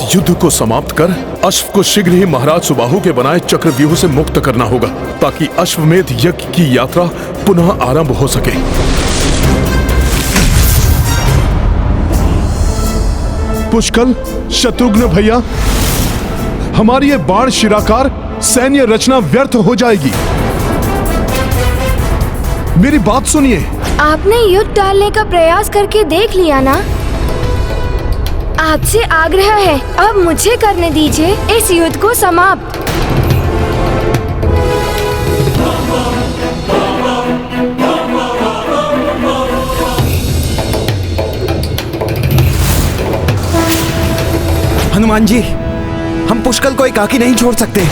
युद्ध को समाप्त कर अश्व को शीघ्र ही महाराज सुबाहु के बनाए चक्रव्यूह से मुक्त करना होगा, ताकि अश्वमेध यज्ञ की यात्रा पुनः आरंभ हो सके। पुष्कल, शत्रुघ्न भैया, हमारी ये बाण शिराकार सैन्य रचना व्यर्थ हो जाएगी। मेरी बात सुनिए। आपने युद्ध टालने का प्रयास करके देख लिया ना? आपसे आग्रह है, अब मुझे करने दीजिए इस युद्ध को समाप्त। हनुमान जी, हम पुष्कल को एकाकी नहीं छोड़ सकते।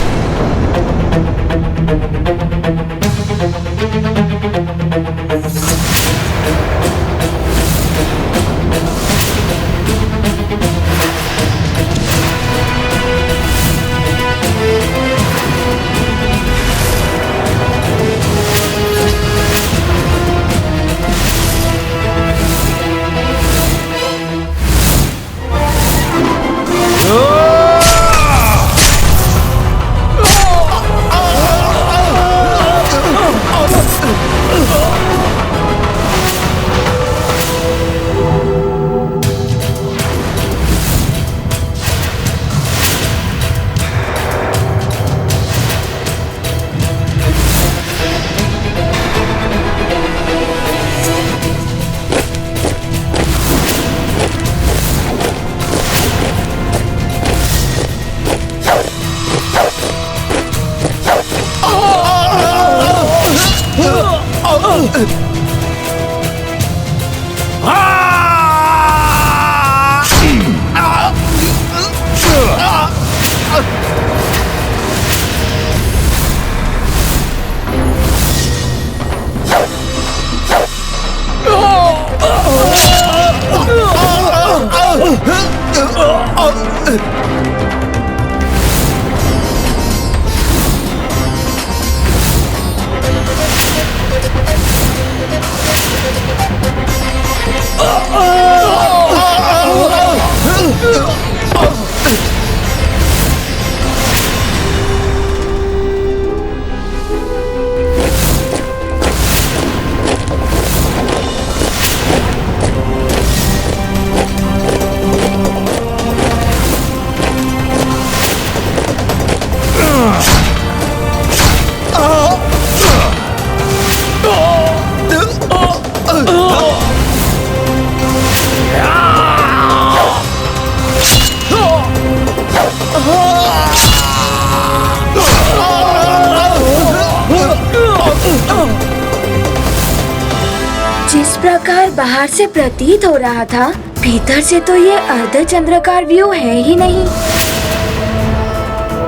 जिस प्रकार बाहर से प्रतीत हो रहा था, भीतर से तो ये अर्धचंद्राकार व्यू है ही नहीं।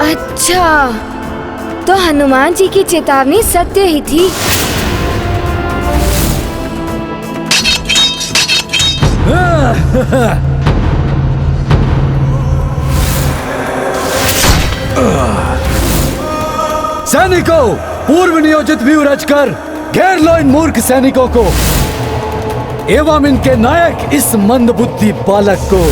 अच्छा, तो हनुमान जी की चेतावनी सत्य ही थी। सैनिकों, पूर्व नियोजित व्यू रचकर घेर लो इन मूर्ख सैनिकों को एवं इनके नायक इस मंदबुद्धि बालक को।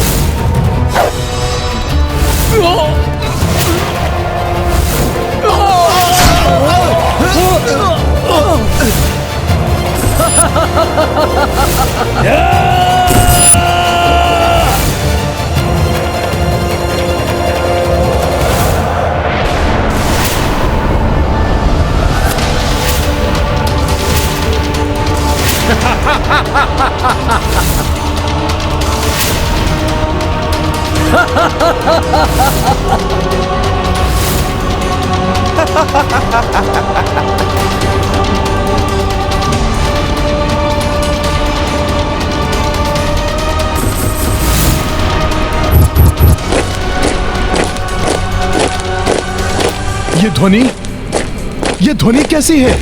ये ध्वनि कैसी है?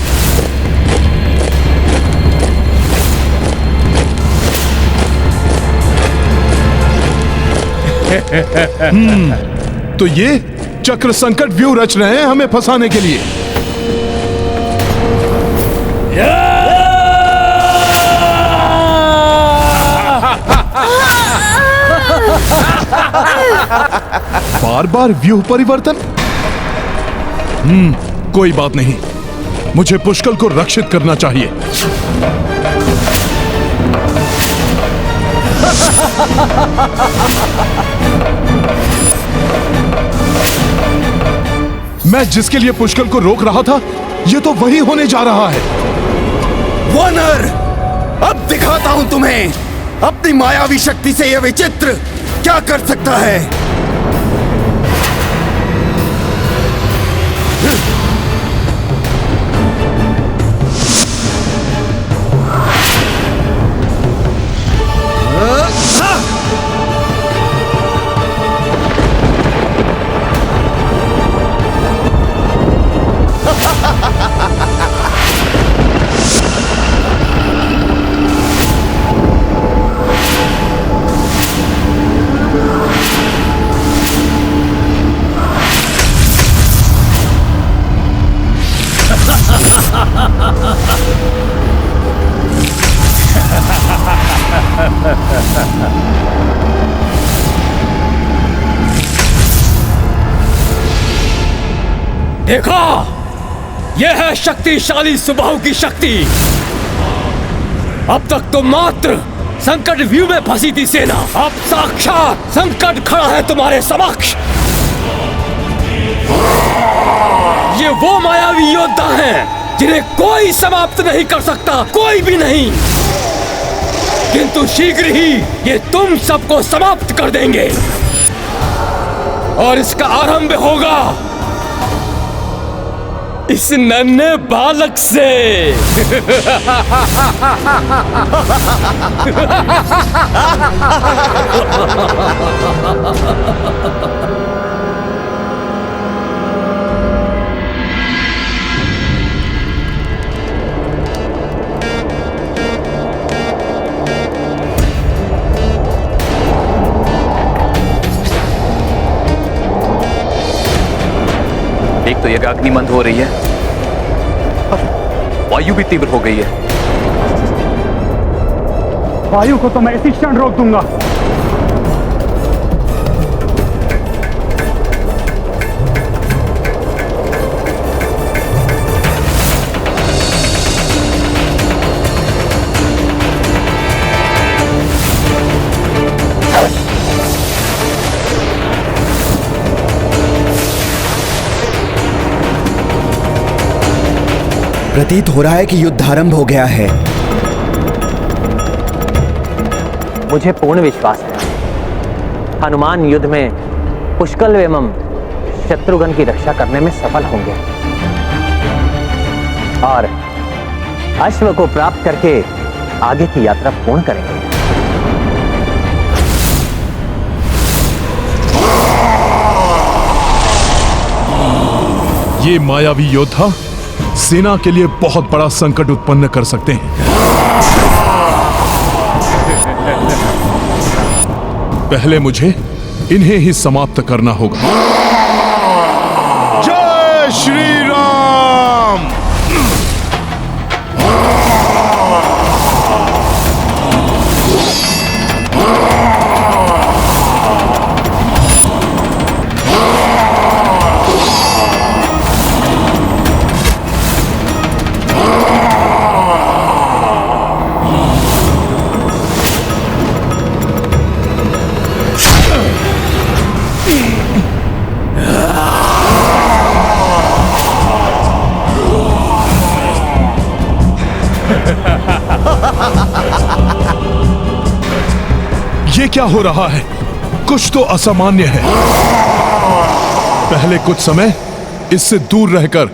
तो ये चक्र संकट व्यू रच रहे हैं हमें फंसाने के लिए। बार बार व्यूह परिवर्तन। कोई बात नहीं, मुझे पुष्कल को रक्षित करना चाहिए। मैं जिसके लिए पुष्कल को रोक रहा था, ये तो वही होने जा रहा है। वॉनर, अब दिखाता हूं तुम्हें अपनी मायावी शक्ति से यह विचित्र क्या कर सकता है। देखा, यह है शक्तिशाली सुबाहु की शक्ति। अब तक तो मात्र संकट व्यू में फंसी थी सेना, अब साक्षात संकट खड़ा है तुम्हारे समक्ष। ये वो मायावी योद्धा हैं जिन्हें कोई समाप्त नहीं कर सकता, कोई भी नहीं। किंतु शीघ्र ही ये तुम सबको समाप्त कर देंगे और इसका आरंभ होगा इस नन्हे बालक से। एक तो यज्ञ अग्नि मंद हो रही है और वायु भी तीव्र हो गई है। वायु को तो मैं इसी क्षण रोक दूंगा। प्रतीत हो रहा है कि युद्ध आरंभ हो गया है। मुझे पूर्ण विश्वास है हनुमान युद्ध में पुष्कल एवं शत्रुघ्न की रक्षा करने में सफल होंगे और अश्व को प्राप्त करके आगे की यात्रा पूर्ण करेंगे। ये मायावी योद्धा सेना के लिए बहुत बड़ा संकट उत्पन्न कर सकते हैं। पहले मुझे इन्हें ही समाप्त करना होगा। जय श्री राम। ये क्या हो रहा है? कुछ तो असामान्य है। पहले कुछ समय इससे दूर रहकर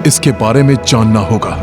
इसके बारे में जानना होगा।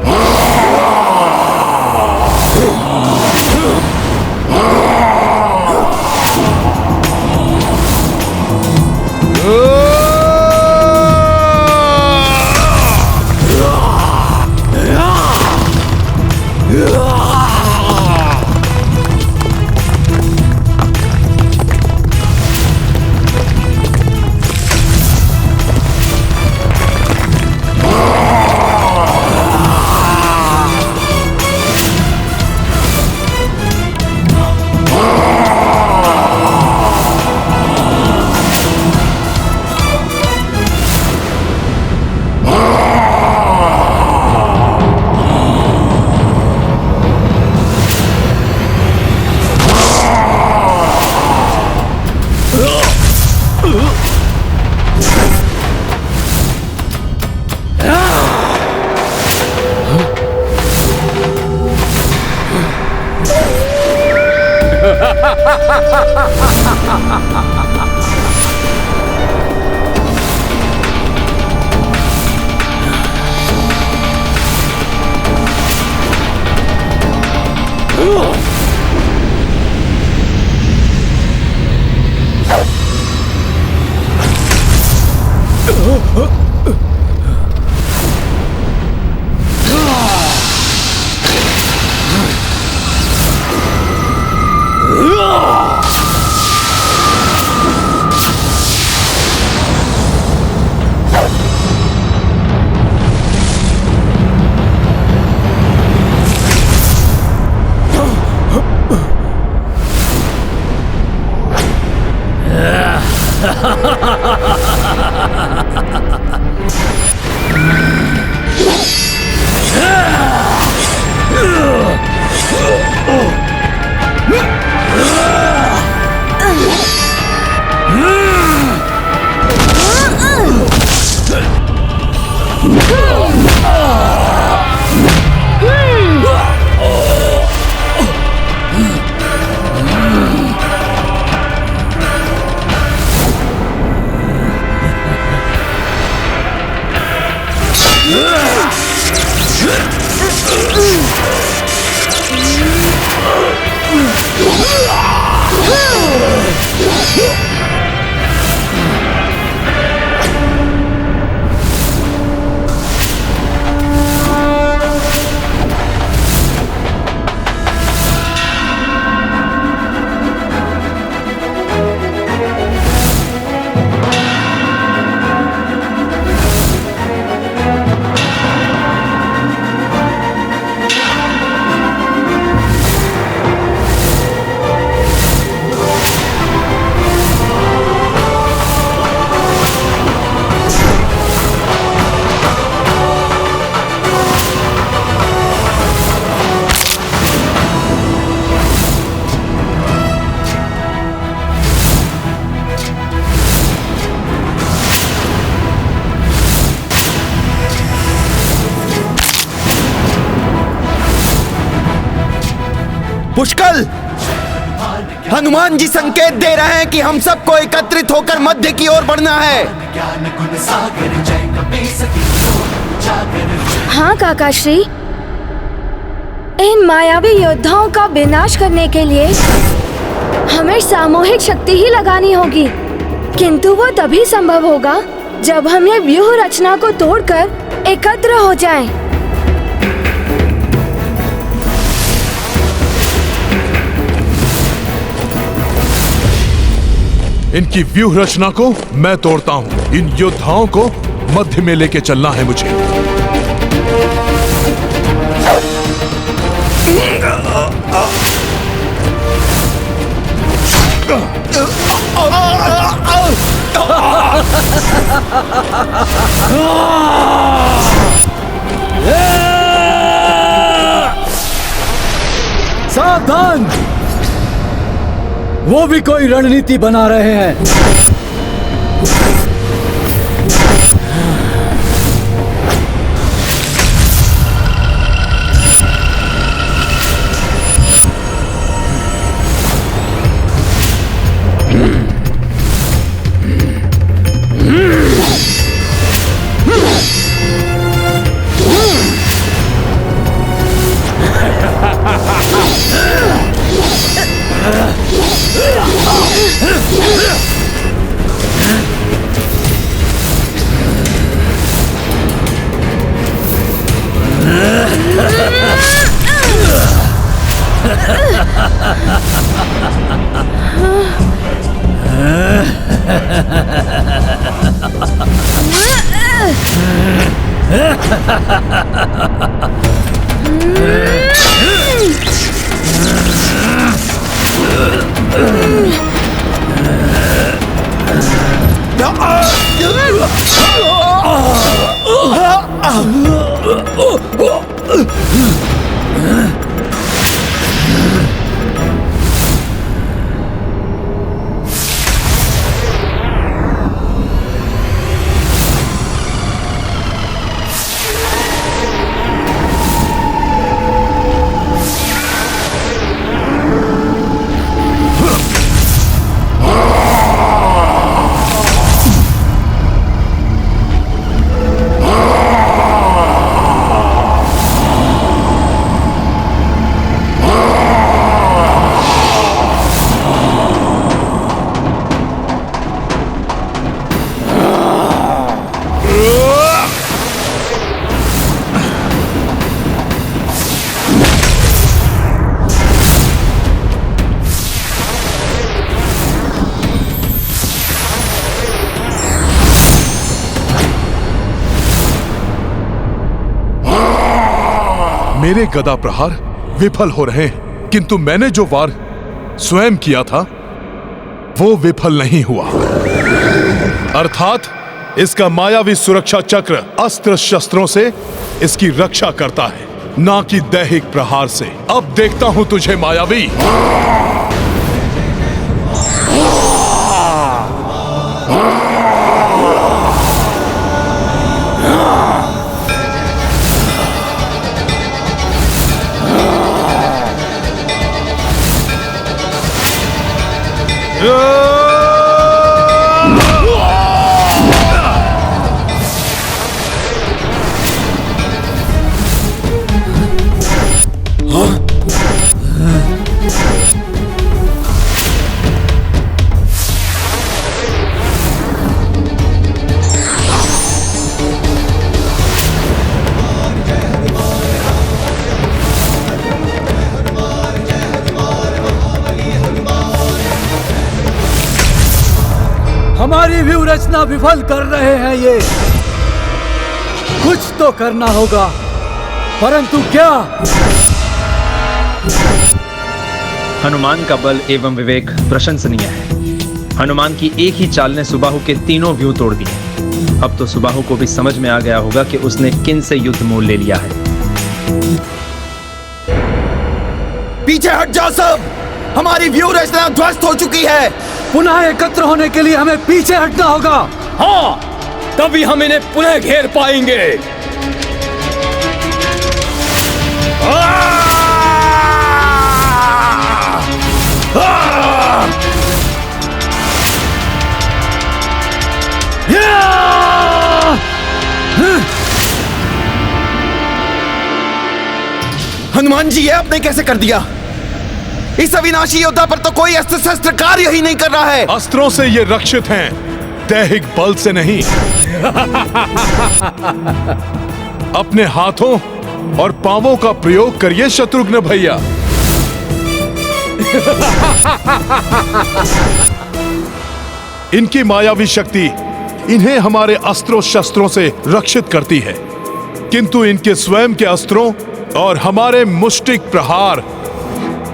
पुष्कल, हनुमान जी संकेत दे रहे हैं कि हम सबको एकत्रित होकर मध्य की ओर बढ़ना है। हाँ काकाश्री, इन मायावी योद्धाओं का विनाश करने के लिए हमें सामूहिक शक्ति ही लगानी होगी, किंतु वो तभी संभव होगा जब हम ये व्यूह रचना को तोड़कर एकत्र हो जाएं। इनकी व्यूह रचना को मैं तोड़ता हूं। इन योद्धाओं को मध्य में लेके चलना है मुझे। सावधान, वो भी कोई रणनीति बना रहे हैं। मेरे गदा प्रहार विफल हो रहे हैं, किंतु मैंने जो वार स्वयं किया था वो विफल नहीं हुआ। अर्थात इसका मायावी सुरक्षा चक्र अस्त्र शस्त्रों से इसकी रक्षा करता है, ना कि दैहिक प्रहार से। अब देखता हूं तुझे मायावी। हमारी व्यूह रचना विफल कर रहे हैं ये। कुछ तो करना होगा, परंतु क्या? हनुमान का बल एवं विवेक प्रशंसनीय है। हनुमान की एक ही चाल ने सुबाहु के तीनों व्यू तोड़ दिए। अब तो सुबाहु को भी समझ में आ गया होगा कि उसने किन से युद्ध मोल ले लिया है। पीछे हट जाओ सब, हमारी व्यूह रचना ध्वस्त हो चुकी है। पुनः एकत्र होने के लिए हमें पीछे हटना होगा। हाँ, तभी हम इन्हें पुनः घेर पाएंगे। हनुमान जी, ये आपने कैसे कर दिया? इस अविनाशी योद्धा पर तो कोई अस्त्र शस्त्र कार्य ही नहीं कर रहा है। अस्त्रों से ये रक्षित हैं, दैहिक बल से नहीं। अपने हाथों और पांवों का प्रयोग करिए शत्रुघ्न भैया। इनकी मायावी शक्ति इन्हें हमारे अस्त्रों शस्त्रों से रक्षित करती है, किंतु इनके स्वयं के अस्त्रों और हमारे मुष्टिक प्रहार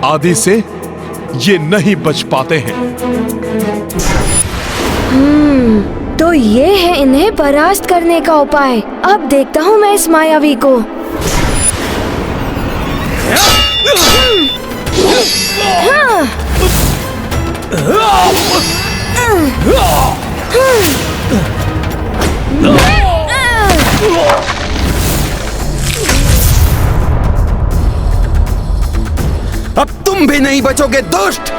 आदि से ये नहीं बच पाते हैं। तो ये है इन्हें परास्त करने का उपाय। अब देखता हूँ मैं इस मायावी को। अब तुम भी नहीं बचोगे दुष्ट।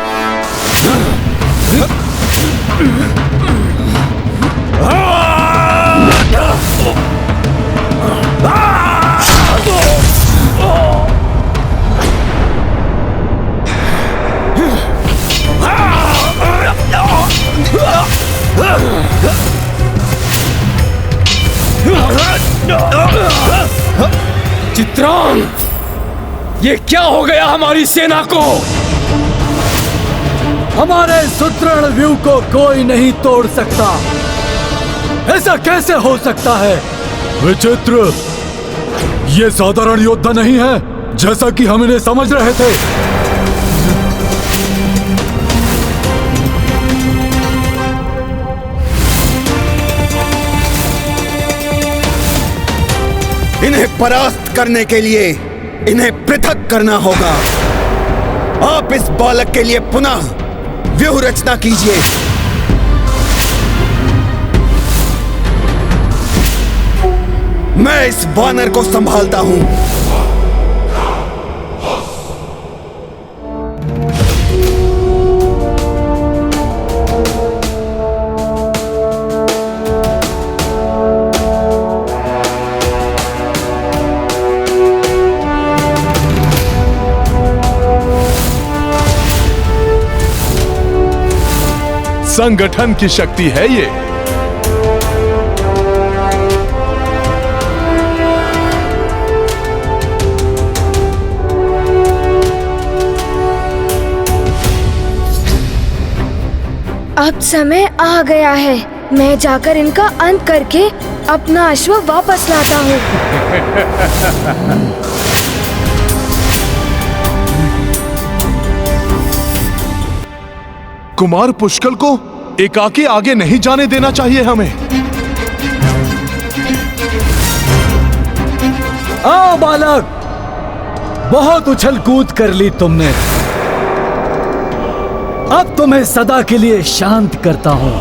चित्रांग, ये क्या हो गया हमारी सेना को? हमारे सुदृढ़ व्यूह को कोई नहीं तोड़ सकता। ऐसा कैसे हो सकता है? विचित्र, ये साधारण योद्धा नहीं है जैसा कि हम इन्हें समझ रहे थे। इन्हें परास्त करने के लिए इन्हें पृथक करना होगा। आप इस बालक के लिए पुनः व्यूह रचना कीजिए। मैं इस वानर को संभालता हूं। संगठन की शक्ति है ये। अब समय आ गया है। मैं जाकर इनका अंत करके अपना अश्व वापस लाता हूँ। कुमार पुष्कल को एकाकी आगे नहीं जाने देना चाहिए हमें। आओ बालक, बहुत उछल कूद कर ली तुमने। अब तो मैं सदा के लिए शांत करता हूं।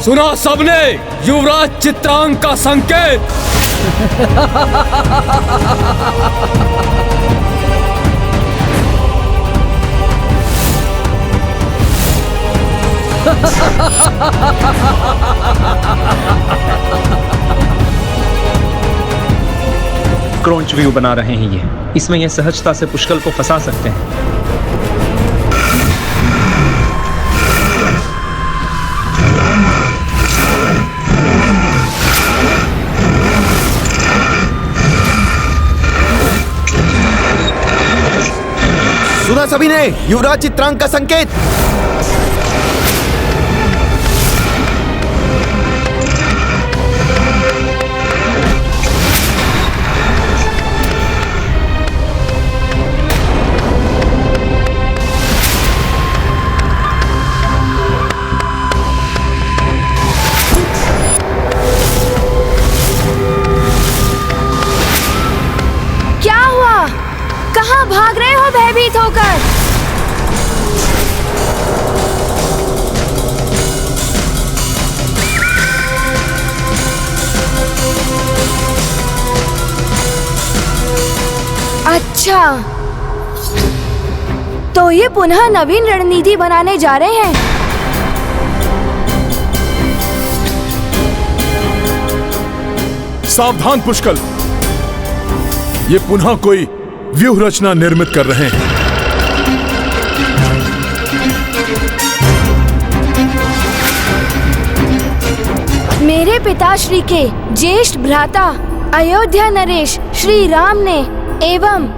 सुना सबने युवराज चित्रांग का संकेत। क्रोंच व्यू बना रहे हैं ये। इसमें ये सहजता से पुष्कल को फंसा सकते हैं। सुना सभी ने युवराज चित्रांग का संकेत। क्या हुआ? कहाँ भाग रहे हो भयभीत होकर? अच्छा, तो ये पुनः नवीन रणनीति बनाने जा रहे हैं। सावधान पुष्कल, ये पुनः कोई व्यूह रचना निर्मित कर रहे हैं। मेरे पिताश्री के ज्येष्ठ भ्राता अयोध्या नरेश श्री राम ने एवं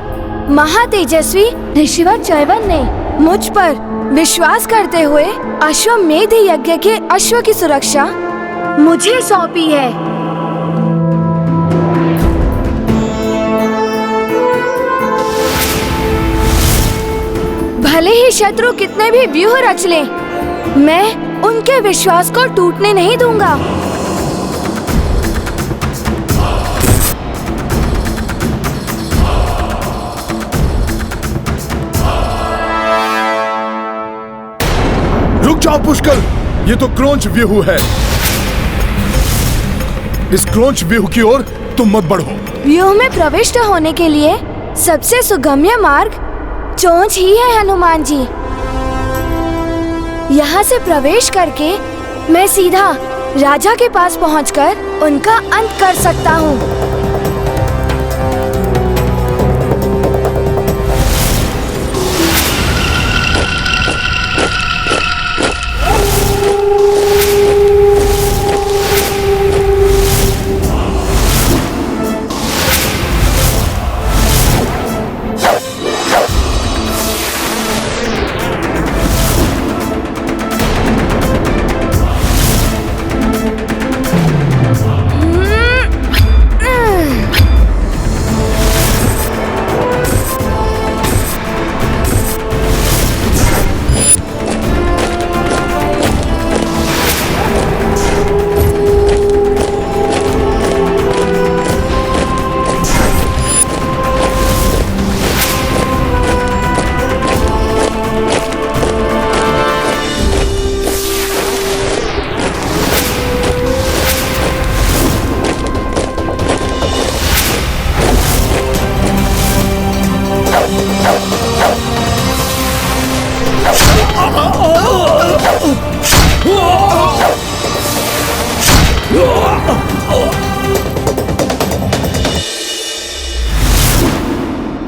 महातेजस्वी ऋषिवर चैवन ने मुझ पर विश्वास करते हुए अश्वमेध यज्ञ के अश्व की सुरक्षा मुझे सौंपी है। भले ही शत्रु कितने भी व्यूह रच ले, मैं उनके विश्वास को टूटने नहीं दूंगा। रुक जाओ पुष्कल, ये तो क्रोंच व्यूह है। इस क्रोंच व्यूह की ओर तुम मत बढ़ो। व्यूह में प्रविष्ट होने के लिए सबसे सुगम्य मार्ग चोंच ही है हनुमान जी। यहाँ से प्रवेश करके मैं सीधा राजा के पास पहुँचकर उनका अंत कर सकता हूँ।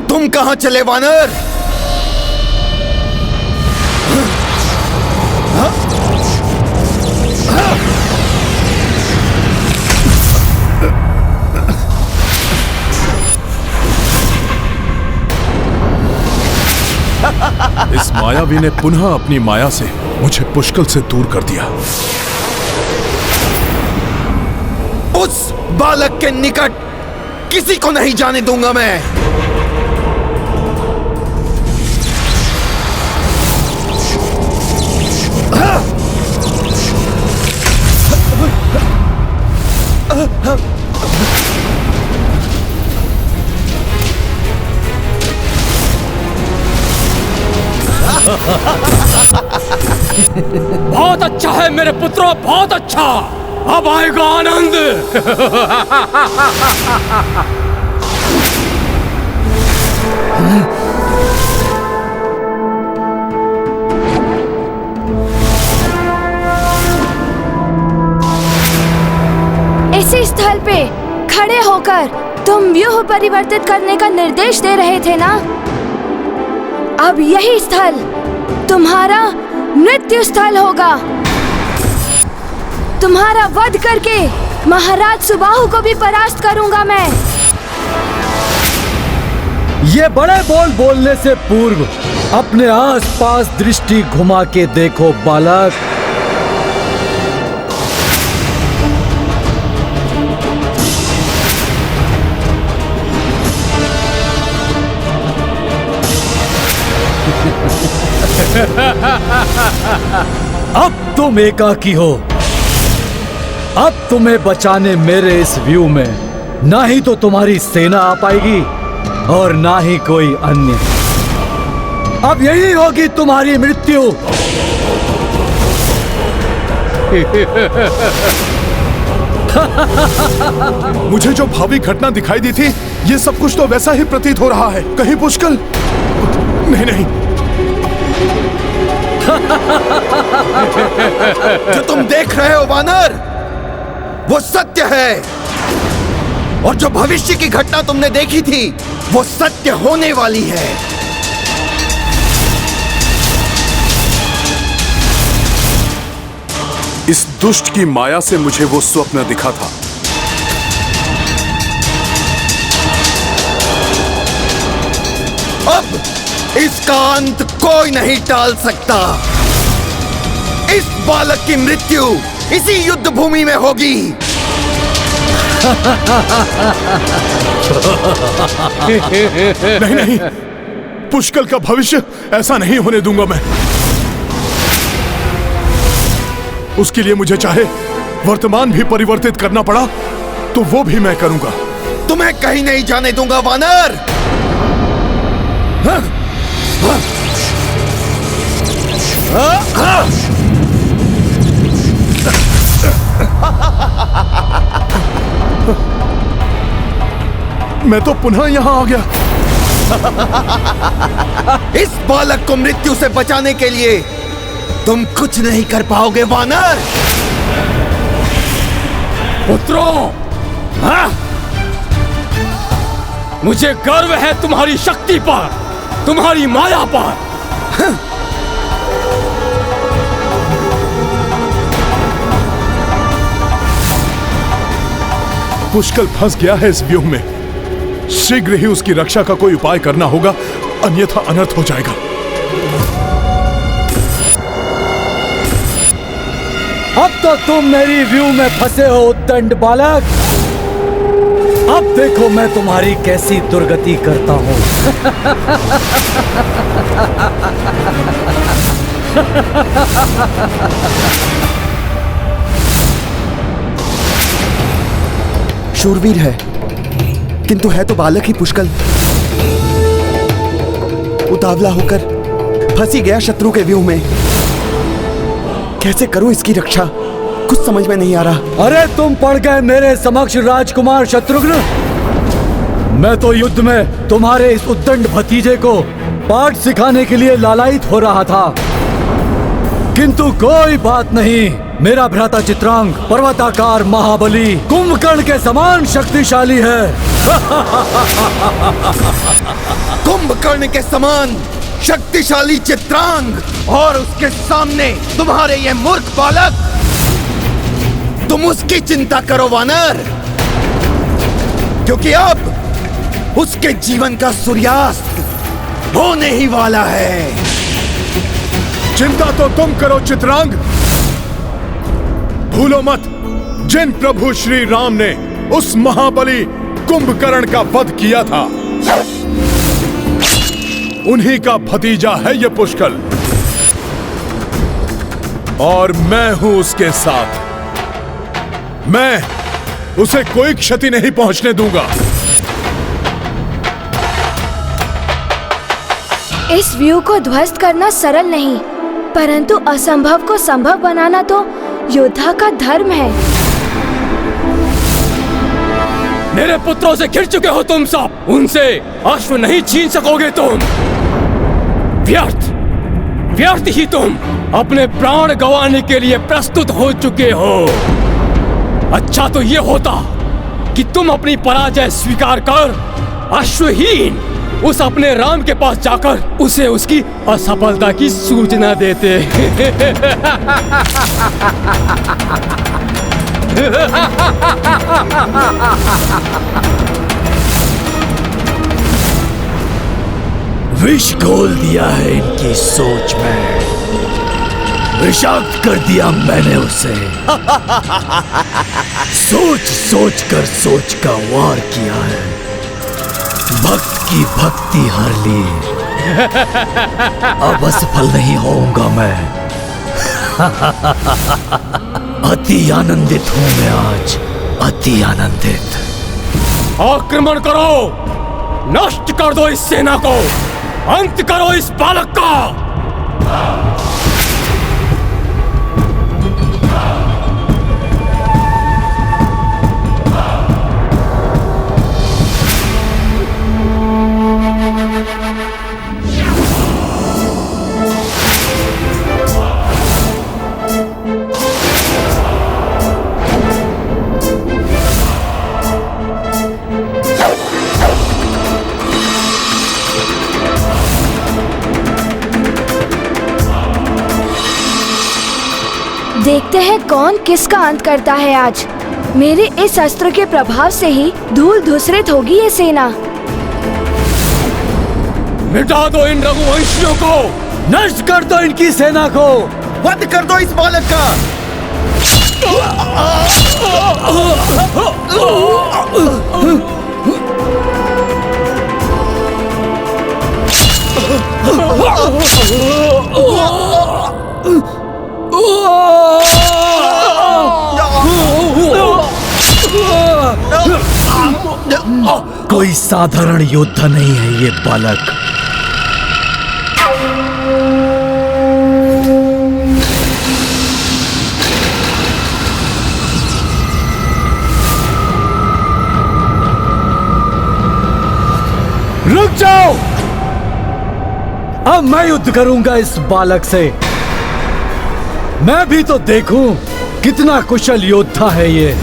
तुम कहां चले वानर? इस मायावी ने पुनः अपनी माया से मुझे पुष्कल से दूर कर दिया। उस बालक के निकट किसी को नहीं जाने दूंगा मैं। बहुत अच्छा है मेरे पुत्रों, बहुत अच्छा। अब आएगा आनंद। इसी स्थल पे खड़े होकर तुम व्यूह परिवर्तित करने का निर्देश दे रहे थे ना? अब यही स्थल तुम्हारा मृत्यु स्थल होगा। तुम्हारा वध करके महाराज सुबाहु को भी परास्त करूंगा मैं। ये बड़े बोल बोलने से पूर्व अपने आसपास दृष्टि घुमा के देखो बालक। अब तुम एकाकी हो। अब तुम्हें बचाने मेरे इस व्यू में ना ही तो तुम्हारी सेना आ पाएगी और ना ही कोई अन्य। अब यही होगी तुम्हारी मृत्यु। मुझे जो भावी घटना दिखाई दी थी, ये सब कुछ तो वैसा ही प्रतीत हो रहा है। कहीं पुष्कल नहीं नहीं। जो तुम देख रहे हो वानर, वो सत्य है। और जो भविष्य की घटना तुमने देखी थी, वो सत्य होने वाली है। इस दुष्ट की माया से मुझे वो स्वप्न दिखा था। अब इसका अंत कोई नहीं टाल सकता। इस बालक की मृत्यु इसी युद्ध भूमि में होगी। नहीं नहीं, पुष्कल का भविष्य ऐसा नहीं होने दूंगा मैं। उसके लिए मुझे चाहे वर्तमान भी परिवर्तित करना पड़ा तो वो भी मैं करूंगा। तुम्हें कहीं नहीं जाने दूंगा वानर। मैं तो पुनः यहां आ गया। इस बालक को मृत्यु से बचाने के लिए तुम कुछ नहीं कर पाओगे वानर। पुत्रों, मुझे गर्व है तुम्हारी शक्ति पर, तुम्हारी माया पर। पुष्कल फंस गया है इस व्यूह में। शीघ्र ही उसकी रक्षा का कोई उपाय करना होगा, अन्यथा अनर्थ हो जाएगा। अब तो तुम मेरी व्यू में फंसे हो उद्दंड बालक। अब देखो मैं तुम्हारी कैसी दुर्गति करता हूं। शूरवीर है, किंतु है तो बालक ही पुष्कल। उतावला होकर फंसी गया शत्रु के व्यूह में। कैसे करूं इसकी रक्षा, कुछ समझ में नहीं आ रहा। अरे तुम पड़ गए मेरे समक्ष राजकुमार शत्रुघ्न। मैं तो युद्ध में तुम्हारे इस उद्दंड भतीजे को पाठ सिखाने के लिए लालायित हो रहा था, किंतु कोई बात नहीं। मेरा भ्राता चित्रांग पर्वताकार महाबली कुंभकर्ण के समान शक्तिशाली है। कुंभकर्ण के समान शक्तिशाली चित्रांग और उसके सामने तुम्हारे ये मूर्ख बालक। तुम उसकी चिंता करो वानर, क्योंकि अब उसके जीवन का सूर्यास्त होने ही वाला है। चिंता तो तुम करो चित्रांग। भूलो मत, जिन प्रभु श्री राम ने उस महाबली कुंभकर्ण का वध किया था, उन्हीं का भतीजा है ये पुष्कल, और मैं हूं उसके साथ। मैं उसे कोई क्षति नहीं पहुंचने दूंगा। इस व्यू को ध्वस्त करना सरल नहीं, परंतु असंभव को संभव बनाना तो योद्धा का धर्म है। मेरे पुत्रों से घिर चुके हो तुम सब, उनसे अश्व नहीं छीन सकोगे तुम। व्यर्थ व्यर्थ ही तुम अपने प्राण गंवाने के लिए प्रस्तुत हो चुके हो। अच्छा तो ये होता कि तुम अपनी पराजय स्वीकार कर अश्वहीन उस अपने राम के पास जाकर उसे उसकी असफलता की सूचना देते। विष घोल दिया है इनकी सोच में, विषाक्त कर दिया मैंने उसे। सोच सोच का वार किया है, भक्त की भक्ति हर ली। अब असफल नहीं होऊंगा मैं। अति आनंदित हूं मैं आज, अति आनंदित। आक्रमण करो, नष्ट कर दो इस सेना को, अंत करो इस बालक का। देखते हैं कौन किसका अंत करता है आज। मेरे इस अस्त्र के प्रभाव से ही धूल धूसरित होगी ये सेना। मिटा दो इन रघुवंशियों को, नष्ट कर दो इनकी सेना को, वध कर दो इस बालक का। कोई साधारण योद्धा नहीं है ये बालक। रुक जाओ, अब मैं युद्ध करूंगा इस बालक से। मैं भी तो देखूं कितना कुशल योद्धा है ये।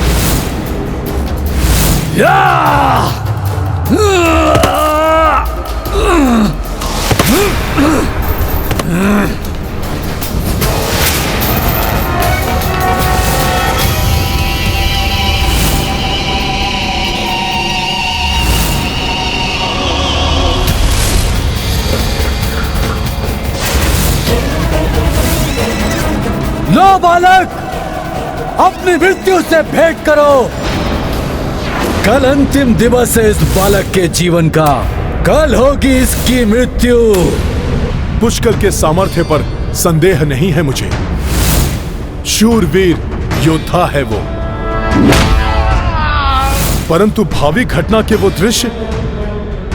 लो बालक, अपनी मृत्यु से भेंट करो। कल अंतिम दिवस है इस बालक के जीवन का, कल होगी इसकी मृत्यु। पुष्कल के सामर्थ्य पर संदेह नहीं है मुझे। शूरवीर योद्धा है वो, परंतु भावी घटना के वो दृश्य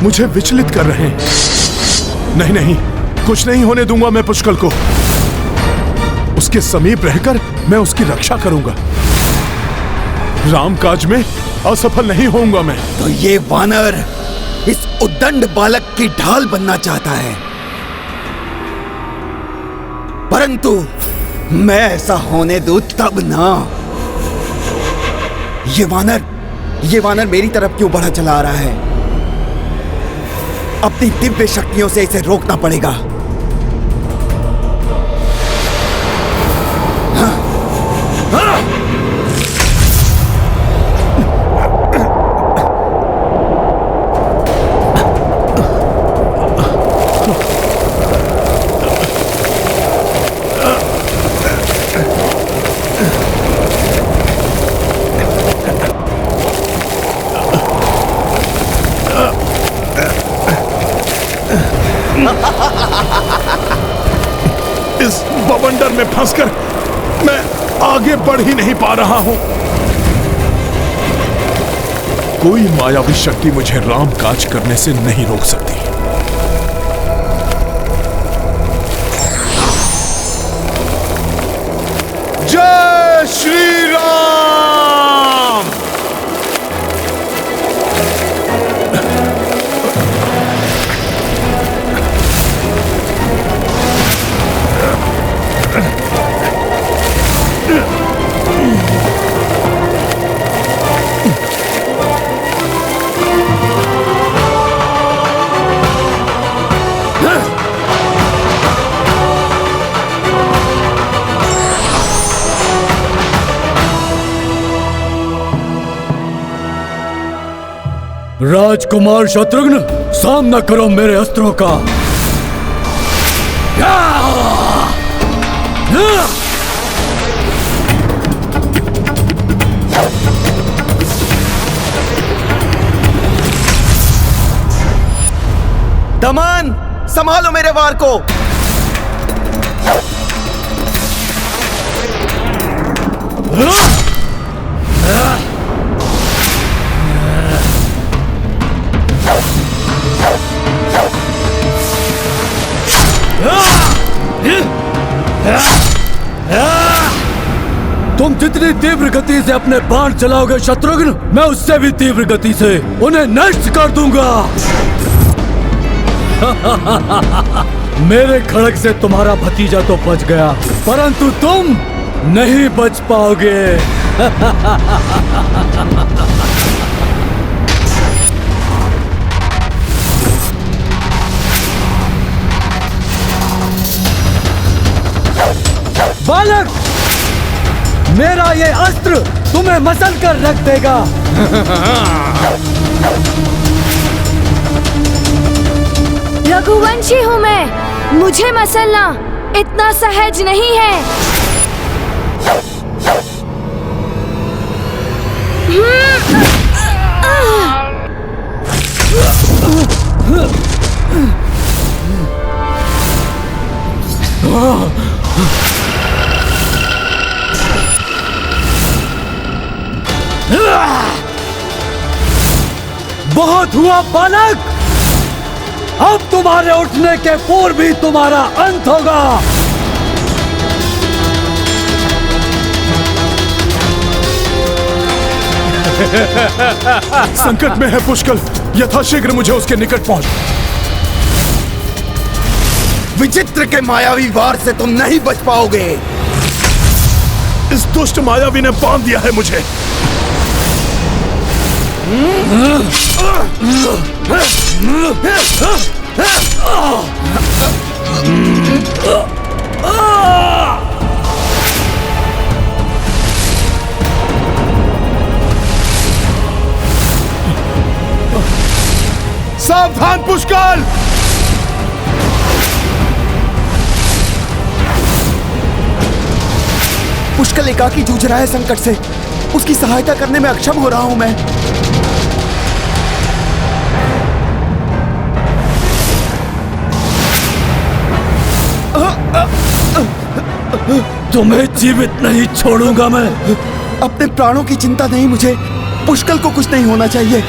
मुझे विचलित कर रहे हैं। नहीं नहीं, कुछ नहीं होने दूंगा मैं पुष्कल को। उसके समीप रहकर मैं उसकी रक्षा करूंगा। रामकाज में असफल नहीं होऊंगा मैं। तो ये वानर इस उद्दंड बालक की ढाल बनना चाहता है, परंतु मैं ऐसा होने दूं तब ना। ये वानर मेरी तरफ क्यों बढ़ा चला आ रहा है? अपनी दिव्य शक्तियों से इसे रोकना पड़ेगा। इस बवंडर में फंसकर मैं आगे बढ़ ही नहीं पा रहा हूं। कोई मायावी शक्ति मुझे राम काज करने से नहीं रोक सकती। जय श्री राम। राजकुमार शत्रुघ्न, सामना करो मेरे अस्त्रों का। दमन, संभालो मेरे वार को। तुम जितनी तीव्र गति से अपने बाण चलाओगे शत्रुघ्न, मैं उससे भी तीव्र गति से उन्हें नष्ट कर दूंगा। मेरे खड़ग से तुम्हारा भतीजा तो बच गया, परंतु तुम नहीं बच पाओगे। बालक, मेरा ये अस्त्र तुम्हें मसल कर रख देगा। रघुवंशी हूँ मैं, मुझे मसलना इतना सहज नहीं है। बहुत हुआ बालक, अब तुम्हारे उठने के पूर्व ही तुम्हारा अंत होगा। संकट में है पुष्कल, यथाशीघ्र मुझे उसके निकट पहुंच। विचित्र के मायावी वार से तुम नहीं बच पाओगे। इस दुष्ट मायावी ने बांध दिया है मुझे। सावधान पुष्कल। पुष्कल एकाकी जूझ रहा है संकट से, उसकी सहायता करने में अक्षम हो रहा हूं मैं। तुम्हें जीवित नहीं छोड़ूंगा मैं। अपने प्राणों की चिंता नहीं मुझे, पुष्कल को कुछ नहीं होना चाहिए।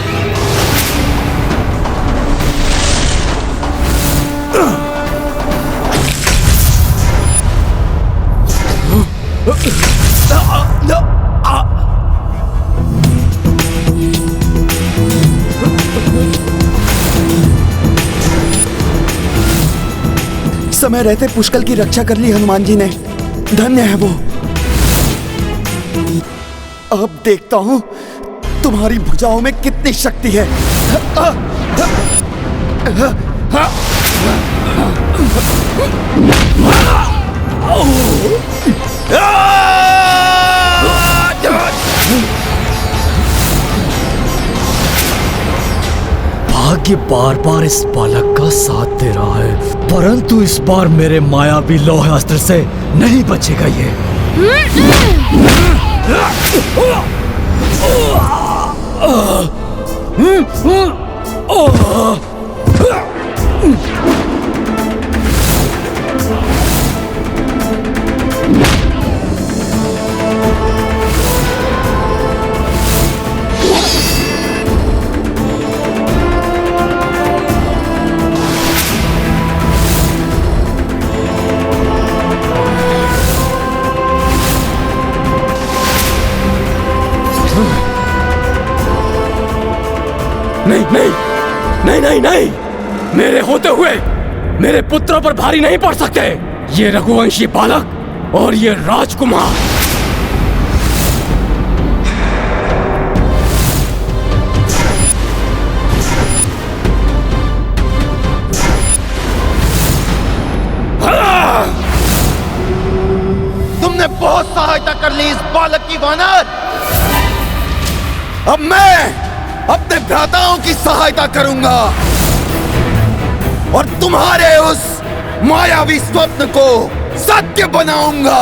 समय रहते पुष्कल की रक्षा कर ली हनुमान जी ने, धन्य है वो। अब देखता हूं तुम्हारी भुजाओं में कितनी शक्ति है। भाग्य बार बार इस बालक का साथ दे रहा है, परंतु इस बार मेरे मायावी लौह अस्त्र से नहीं बचेगा ये। नहीं नहीं नहीं नहीं, मेरे होते हुए मेरे पुत्रों पर भारी नहीं पड़ सकते। ये रघुवंशी बालक और ये राजकुमार। तुमने बहुत सहायता कर ली इस बालक की वानर। अब मैं अपने भ्राताओं की सहायता करूंगा और तुम्हारे उस मायावी स्वप्न को सत्य बनाऊंगा।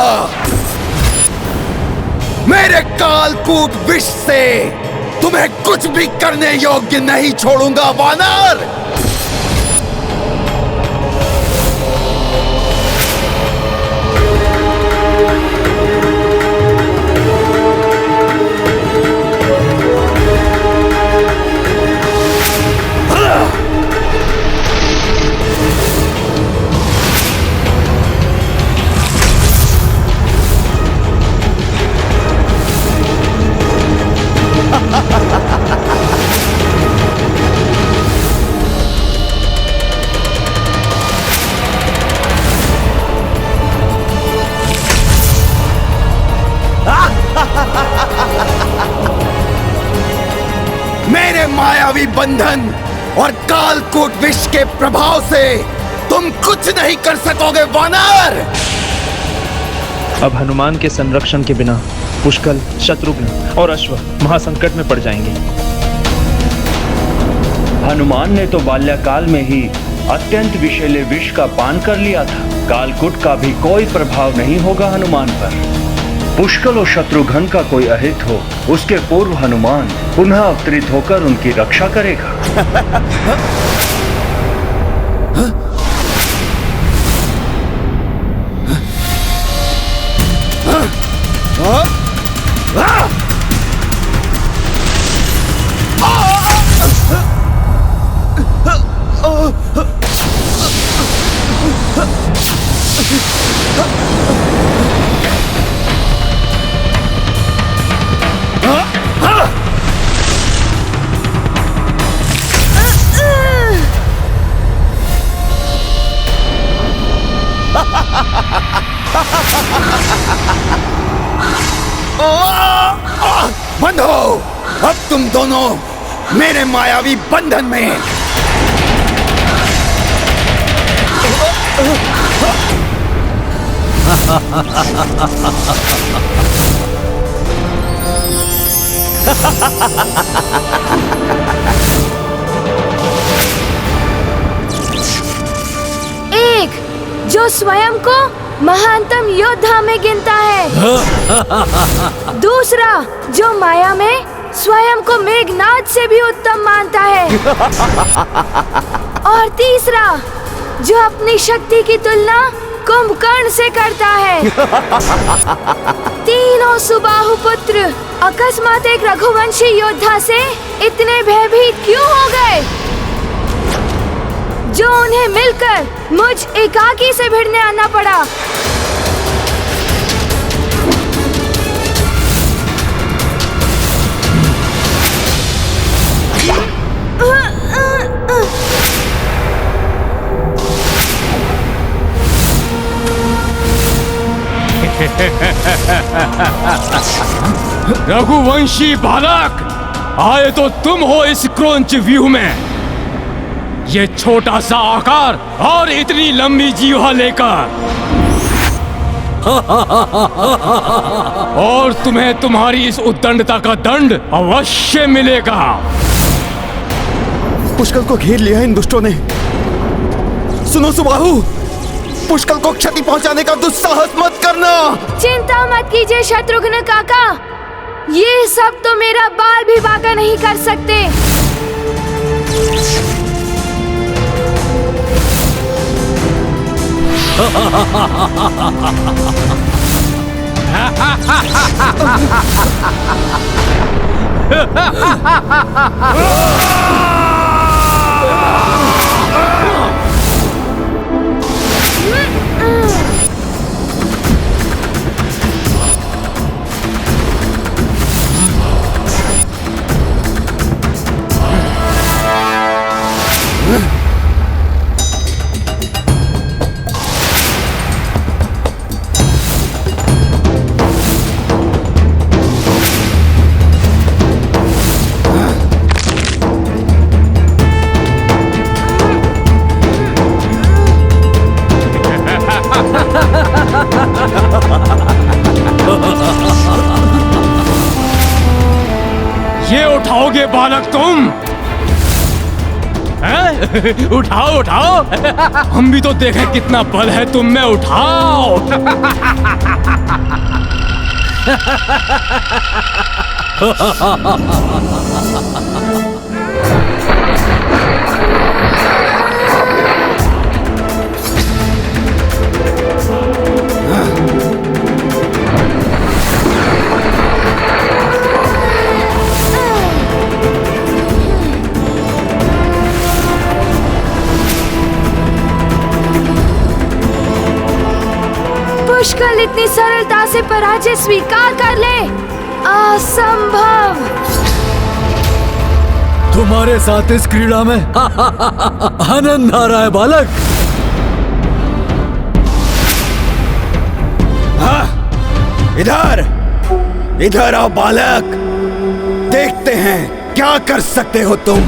मेरे कालकूट विष से तुम्हें कुछ भी करने योग्य नहीं छोड़ूंगा वानर। मेरे मायावी बंधन और कालकूट विष के प्रभाव से तुम कुछ नहीं कर सकोगे वानर। अब हनुमान के संरक्षण के बिना पुष्कल, शत्रुघ्न और अश्व महासंकट में पड़ जाएंगे। हनुमान ने तो बाल्यकाल में ही अत्यंत विषैले विष का पान कर लिया था। कालकूट का भी कोई प्रभाव नहीं होगा हनुमान पर। पुष्कल और शत्रुघ्न का कोई अहित हो, उसके पूर्व हनुमान पुनः अवतरित होकर उनकी रक्षा करेगा। बंद हो, अब तुम दोनों मेरे मायावी बंधन में। एक जो स्वयं को महानतम योद्धा में गिनता है, दूसरा जो माया में स्वयं को मेघनाद से भी उत्तम मानता है, और तीसरा जो अपनी शक्ति की तुलना कुंभकर्ण से करता है। तीनों सुबाहु पुत्र अकस्मात एक रघुवंशी योद्धा से इतने भयभीत क्यों हो गए, जो उन्हें मिलकर मुझ एकाकी से भिड़ने आना पड़ा। रघुवंशी बालक, आए तो तुम हो इस क्रौंच व्यूह में। ये छोटा सा आकार और इतनी लंबी जीवा लेकर, और तुम्हें तुम्हारी इस उद्दंडता का दंड अवश्य मिलेगा। पुष्कल को घेर लिया इन दुष्टों ने। सुनो सुबाहु, पुष्कल को क्षति पहुंचाने का दुस्साहस मत करना। चिंता मत कीजिए शत्रुघ्न काका, ये सब तो मेरा बाल भी बांका नहीं कर सकते। बालक तुम हैं? उठाओ उठाओ, हम भी तो देखें कितना बल है तुम में, उठाओ। पुष्कल इतनी सरलता से पराजय स्वीकार कर ले, असंभव। तुम्हारे साथ इस क्रीड़ा में आनंद आ रहा है बालक। इधर इधर आओ बालक, देखते हैं क्या कर सकते हो तुम।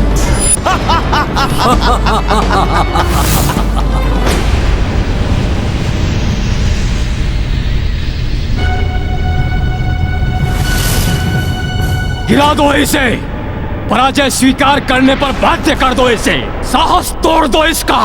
गिरा दो इसे, पराजय स्वीकार करने पर बाध्य कर दो इसे, साहस तोड़ दो इसका।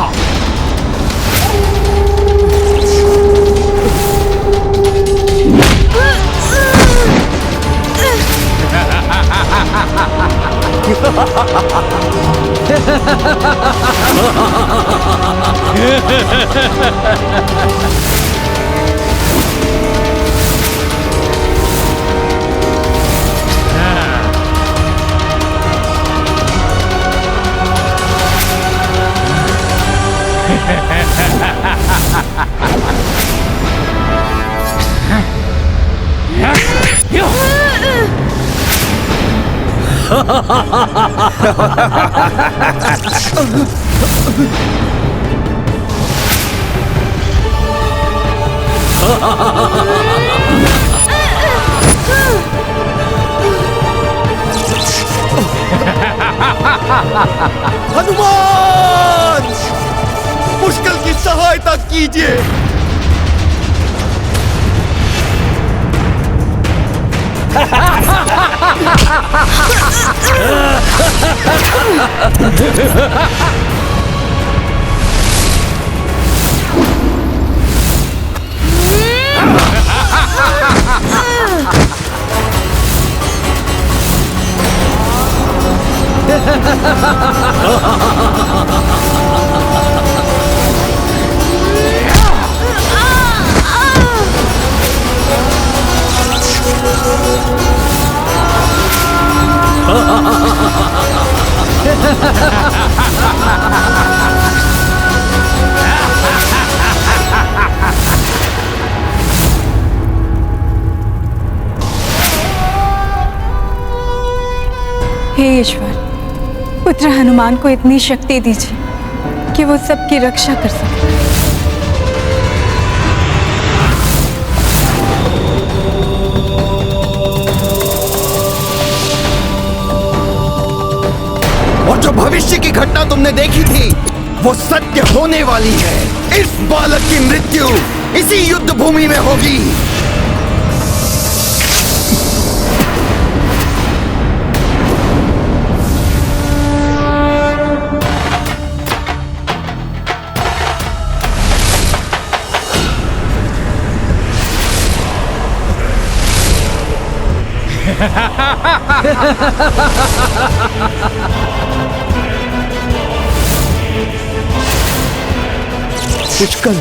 हनुमान, पुष्कल की सहायता कीजिए। हे ईश्वर, पुत्र हनुमान को इतनी शक्ति दीजिए कि वो सबकी रक्षा कर सके। और जो भविष्य की घटना तुमने देखी थी वो सत्य होने वाली है। इस बालक की मृत्यु इसी युद्ध भूमि में होगी। पुष्कल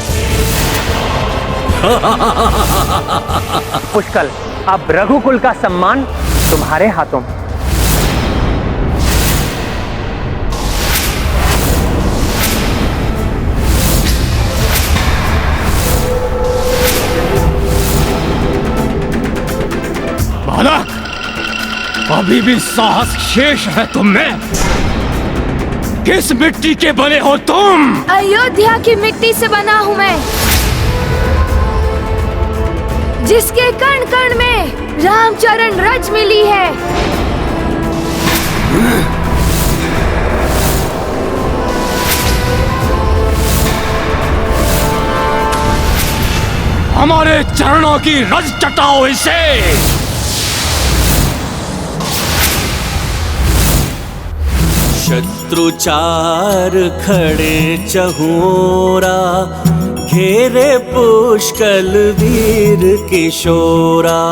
पुष्कल, अब रघुकुल का सम्मान तुम्हारे हाथों में। बालक, अभी भी साहस शेष है तुम में। किस मिट्टी के बने हो तुम? अयोध्या की मिट्टी से बना हूँ मैं, जिसके कण कण में रामचरण रज मिली है। हमारे चरणों की रज चटाओ इसे। शत्रु चार खड़े चहुरा, घेरे पुष्कल वीर किशोरा।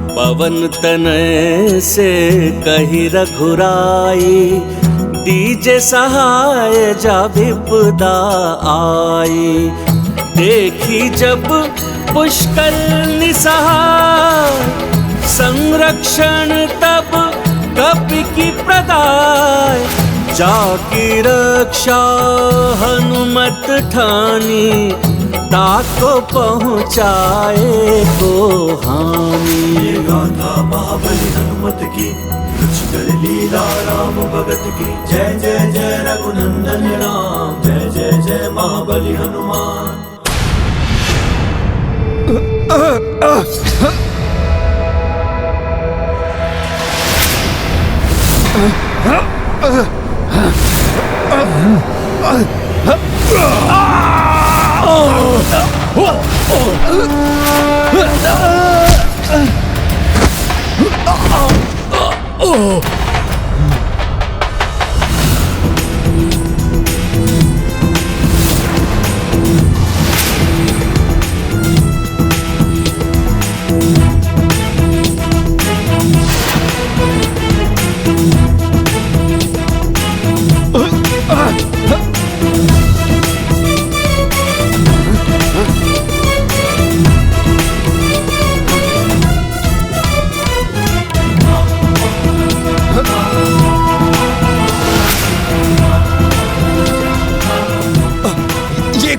पवन तनय से कही रघुराई, दीजे सहाय जा विपदा आई। देखी जब पुष्कल निसहाय, संरक्षण तब कपि की प्रदाय। जाकी रक्षा हनुमत ठानी, ताको पहुँचाए को हानि। गाथा महाबली हनुमत की, कर लीला राम भगत की। जय जय जय रघुनंदन राम, जय जय जय महाबली हनुमान।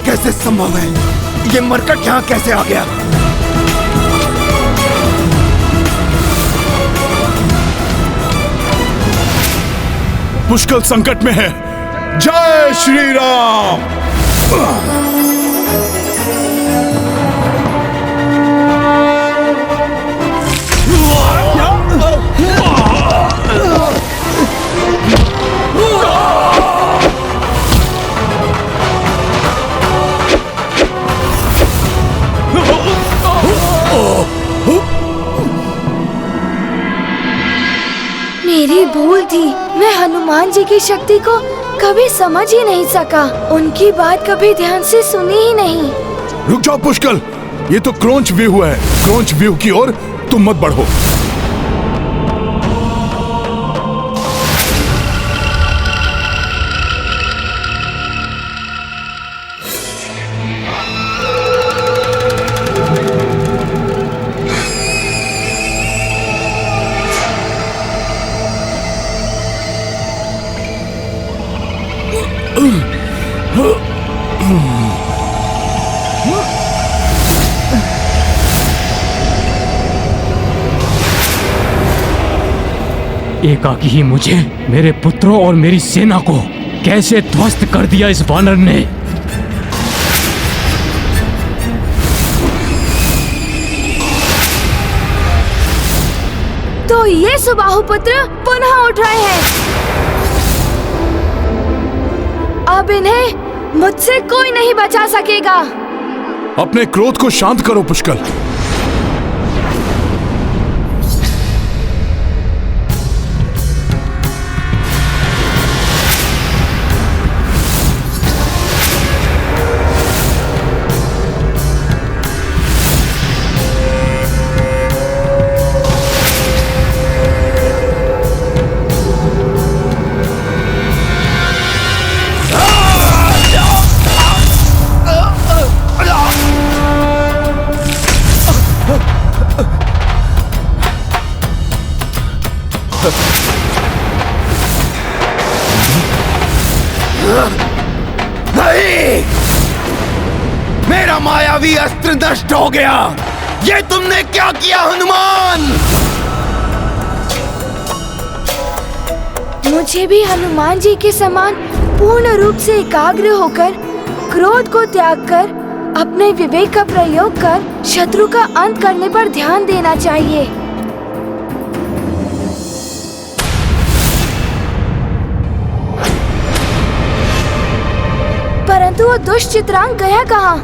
कैसे संभव है? ये मरकट यहाँ कैसे आ गया? पुष्कल संकट में है। जय श्री राम। मेरी भूल थी। मैं हनुमान जी की शक्ति को कभी समझ ही नहीं सका। उनकी बात कभी ध्यान से सुनी ही नहीं। रुक जाओ पुष्कल, ये तो क्रोंच व्यूह है। क्रोंच व्यूह की ओर तुम मत बढ़ो। एकाकी ही मुझे, मेरे पुत्रों और मेरी सेना को कैसे ध्वस्त कर दिया इस वानर ने। तो ये सुबाहु पुत्र पुनः उठ रहे हैं। अब इन्हें मुझसे कोई नहीं बचा सकेगा। अपने क्रोध को शांत करो पुष्कल। नहीं, मेरा मायावी अस्त्र नष्ट हो गया। ये तुमने क्या किया हनुमान? मुझे भी हनुमान जी के समान पूर्ण रूप से एकाग्र होकर, क्रोध को त्याग कर, अपने विवेक का प्रयोग कर शत्रु का अंत करने पर ध्यान देना चाहिए। परंतु वो दुष्ट चित्रांग गया कहाँ?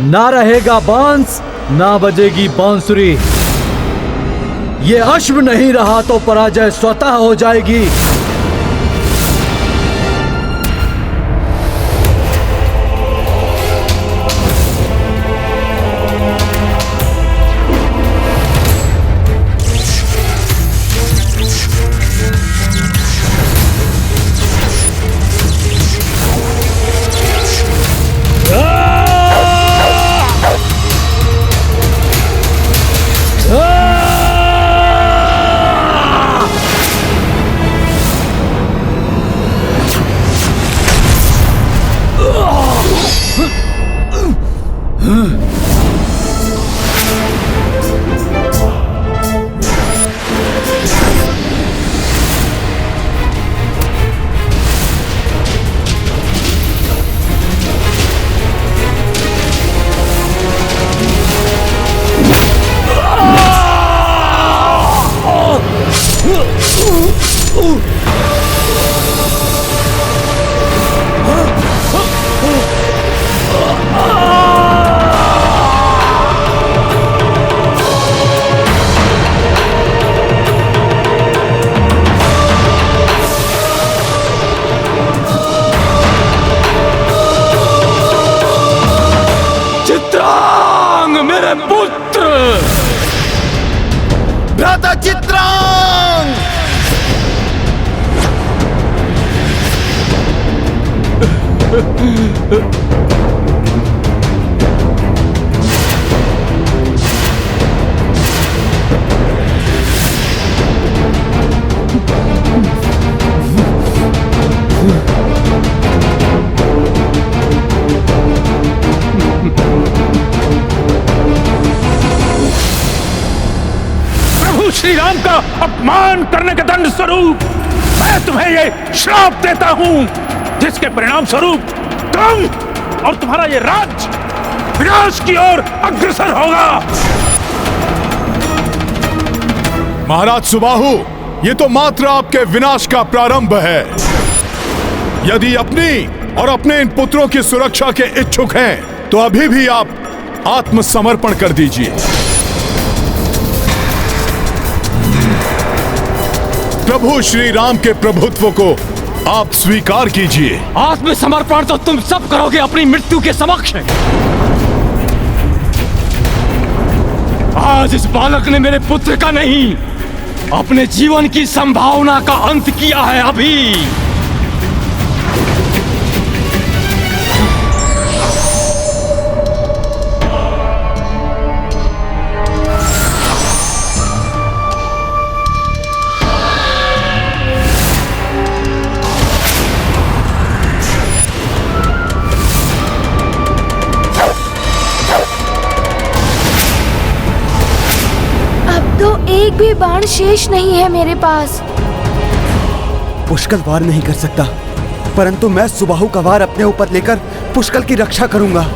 ना रहेगा बांस, ना बजेगी बांसुरी। ये अश्व नहीं रहा तो पराजय स्वतः हो जाएगी। चित्रांग मेरे पुत्र, भ्राता चित्रांग! श्री राम का अपमान करने के दंड स्वरूप मैं तुम्हें ये श्राप देता हूं, जिसके परिणाम स्वरूप तुम और तुम्हारा ये राज्य विनाश की ओर अग्रसर होगा। महाराज सुबाहु, ये तो मात्र आपके विनाश का प्रारंभ है। यदि अपनी और अपने इन पुत्रों की सुरक्षा के इच्छुक हैं, तो अभी भी आप आत्मसमर्पण कर दीजिए। प्रभु श्री राम के प्रभुत्व को आप स्वीकार कीजिए। आत्मसमर्पण तो तुम सब करोगे अपनी मृत्यु के समक्ष। आज इस बालक ने मेरे पुत्र का नहीं, अपने जीवन की संभावना का अंत किया है। अभी एक भी बाण शेष नहीं है मेरे पास। पुष्कल वार नहीं कर सकता, परंतु मैं सुबाहु का वार अपने ऊपर लेकर पुष्कल की रक्षा करूंगा।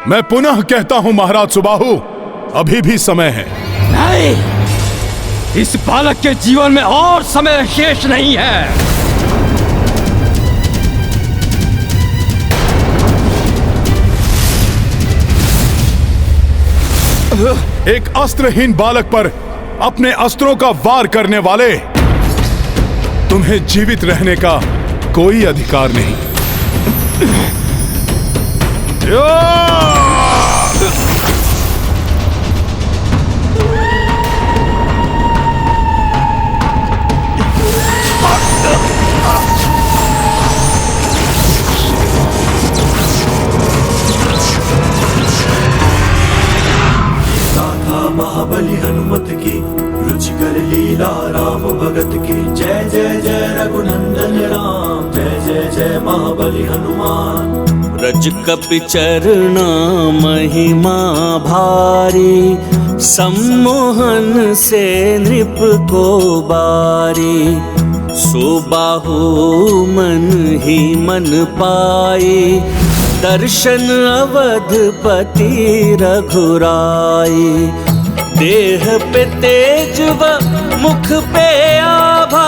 मैं पुनः कहता हूं महाराज सुबाहु, अभी भी समय है। नहीं, इस बालक के जीवन में और समय शेष नहीं है। एक अस्त्रहीन बालक पर अपने अस्त्रों का वार करने वाले, तुम्हें जीवित रहने का कोई अधिकार नहीं। महाबली हनुमत की रुचिकर लीला राम भगत की जय जय जय रघुनंदन राम जय जय जय महाबली हनुमान। रज कपि चरना महिमा भारी सम्मोहन से नृप को बारी सुबाहु मन ही मन पाई दर्शन अवधपति रघुराई। देह पे तेज व मुख पे आभा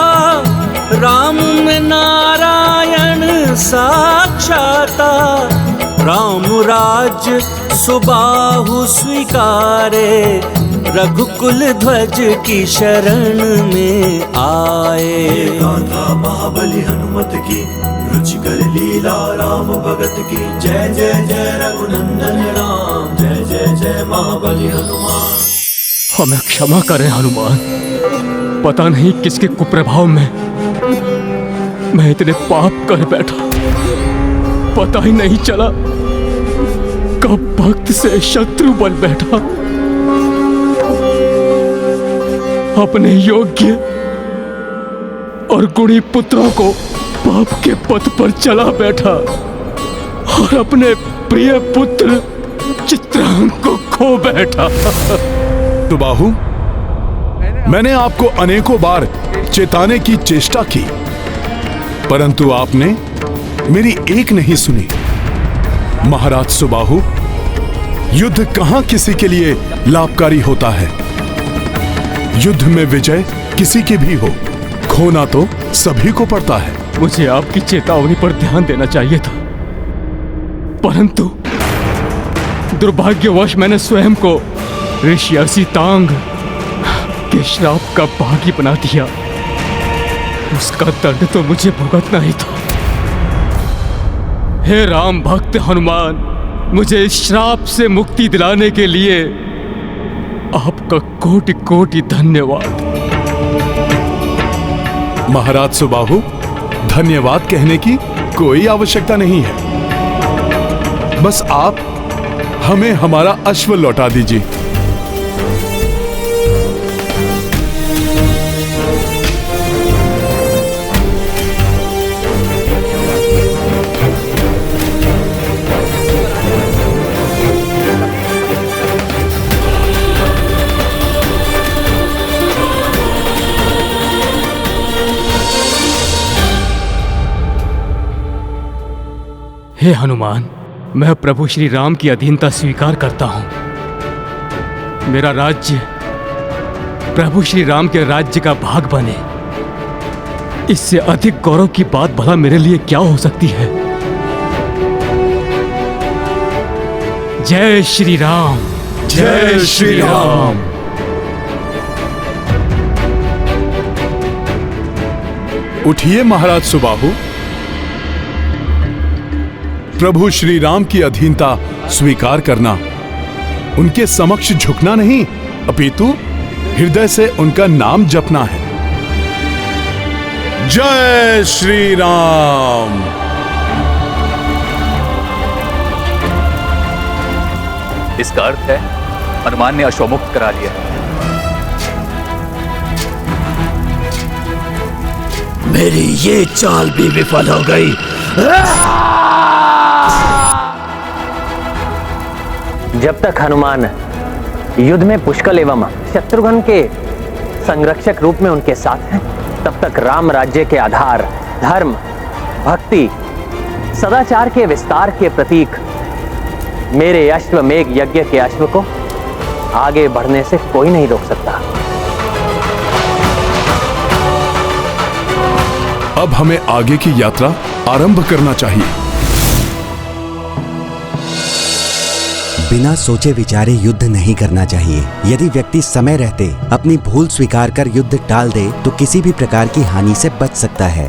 राम में नारायण साक्षाता राम राज्य सुबाहु स्वीकारे रघुकुल ध्वज की शरण में आए। गाथा महाबली हनुमत की रुचिकर लीला राम भगत की जय जय जय रघुनंदन राम जय जय जय महाबली हनुमान। हमें क्षमा करें हनुमान, पता नहीं किसके कुप्रभाव में मैं इतने पाप कर बैठा। पता ही नहीं चला कब भक्त से शत्रु बन बैठा। अपने योग्य और गुणी पुत्रों को पाप के पथ पर चला बैठा और अपने प्रिय पुत्र चित्रांग को खो बैठा। सुबाहु, मैंने आपको अनेकों बार चेताने की चेष्टा की, परंतु आपने मेरी एक नहीं सुनी। महाराज सुबाहु, युद्ध कहां किसी के लिए लाभकारी होता है। युद्ध में विजय किसी की भी हो, खोना तो सभी को पड़ता है। मुझे आपकी चेतावनी पर ध्यान देना चाहिए था, परंतु दुर्भाग्यवश मैंने स्वयं को ऋषि तांग के श्राप का भागी बना दिया। उसका दंड तो मुझे भुगतना ही था। हे राम भक्त हनुमान, मुझे इस श्राप से मुक्ति दिलाने के लिए आपका कोटि कोटि धन्यवाद। महाराज सुबाहु, धन्यवाद कहने की कोई आवश्यकता नहीं है। बस आप हमें हमारा अश्व लौटा दीजिए। हे हनुमान, मैं प्रभु श्री राम की अधीनता स्वीकार करता हूं। मेरा राज्य प्रभु श्री राम के राज्य का भाग बने, इससे अधिक गौरव की बात भला मेरे लिए क्या हो सकती है। जय श्री राम, जय श्री राम। उठिए महाराज सुबाहु, प्रभु श्री राम की अधीनता स्वीकार करना, उनके समक्ष झुकना नहीं, अपितु हृदय से उनका नाम जपना है। जय श्री राम। इसका अर्थ है हनुमान ने अश्वमुक्त करा लिया। मेरी ये चाल भी विफल हो गई। जब तक हनुमान युद्ध में पुष्कल एवं शत्रुघ्न के संरक्षक रूप में उनके साथ हैं, तब तक राम राज्य के आधार, धर्म, भक्ति, सदाचार के विस्तार के प्रतीक मेरे अश्वमेघ यज्ञ के अश्व को आगे बढ़ने से कोई नहीं रोक सकता। अब हमें आगे की यात्रा आरंभ करना चाहिए। बिना सोचे विचारे युद्ध नहीं करना चाहिए। यदि व्यक्ति समय रहते अपनी भूल स्वीकार कर युद्ध टाल दे तो किसी भी प्रकार की हानि से बच सकता है।